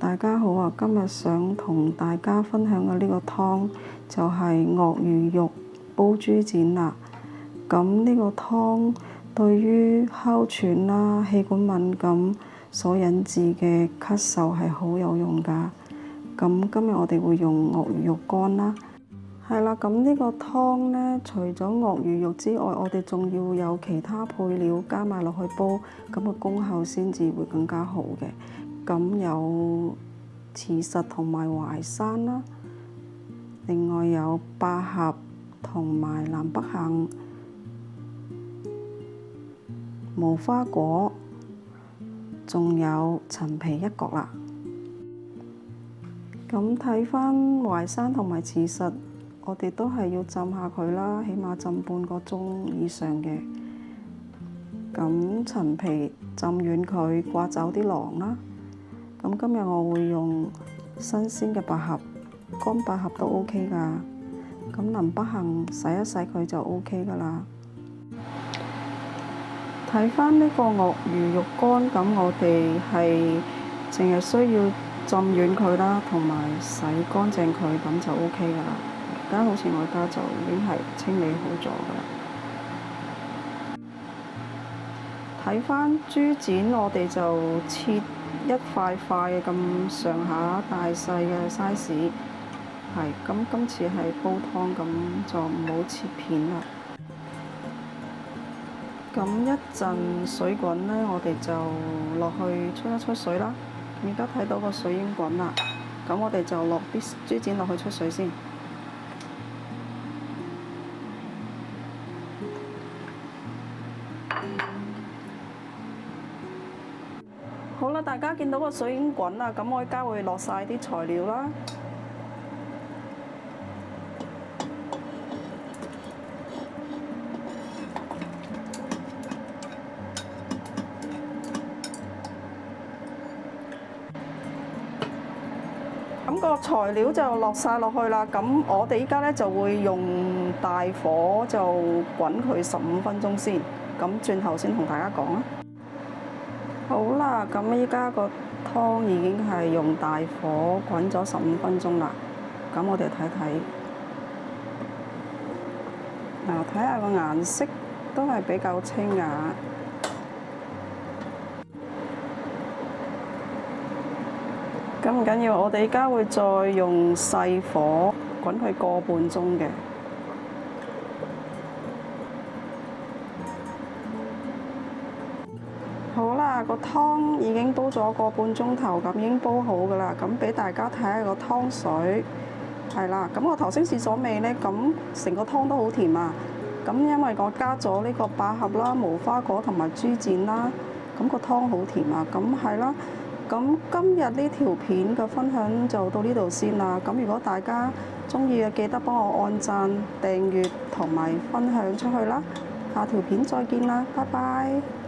大家好啊！今日想同大家分享嘅呢個湯就係鱷魚肉煲豬展啦。咁呢個湯對於哮喘啦、氣管敏感所引致嘅咳嗽係好有用㗎。咁今日我哋會用鱷魚肉乾啦。係啦，咁呢個湯呢，除咗鱷魚肉之外，我哋仲要有其他配料加埋落去煲，咁個功效先至會更加好嘅。咁有慈實同埋淮山啦，另外有百合同埋南北杏、無花果，仲有陳皮一角啦。咁睇返淮山同埋慈實，我哋都係要浸下佢啦，起碼浸半個鐘以上嘅。咁陳皮浸軟佢，刮走啲囊啦。咁今日我會用新鮮嘅百合，乾百合都 OK 㗎。咁南北杏洗一洗佢就 OK 㗎啦。睇返呢個鱷魚肉乾，咁我哋係淨係需要浸軟佢啦，同埋洗乾淨佢，咁就 OK 㗎啦。而家好似我家就已經係清理好咗㗎啦。睇返豬展，我哋就切一塊塊咁上下大細嘅 size， 係咁今次係煲湯，咁就唔好切片啦。咁一陣水滾呢，我哋就落去出一出水啦。而家睇到個水已經滾啦，咁我哋就落啲豬展落去出水先。好啦，大家見到個水已經滾啦，咁我而家會落晒啲材料啦。咁個材料就落晒落去啦。咁我哋依家咧就會用大火就滾佢15分鐘先。咁轉頭先同大家講啦。好啦，咁依家個湯已經係用大火滾咗15分鐘啦。咁我哋睇睇，嗱，睇下個顏色都係比較清雅。咁唔緊要，我哋依家會再用細火滾佢個半鐘嘅。好啦，個湯已經煲咗個半鐘頭，咁已經煲好㗎啦。咁俾大家睇下個湯水，係啦。咁我頭先試咗味呢，咁成個湯都好甜啊。咁因為我加咗呢個百合啦、無花果同埋豬展啦，咁個湯好甜啊。咁係啦。咁今日呢條片嘅分享就到呢度先啦。咁如果大家鍾意嘅，記得幫我按讚、訂閱同埋分享出去啦。下條片再見啦，拜拜。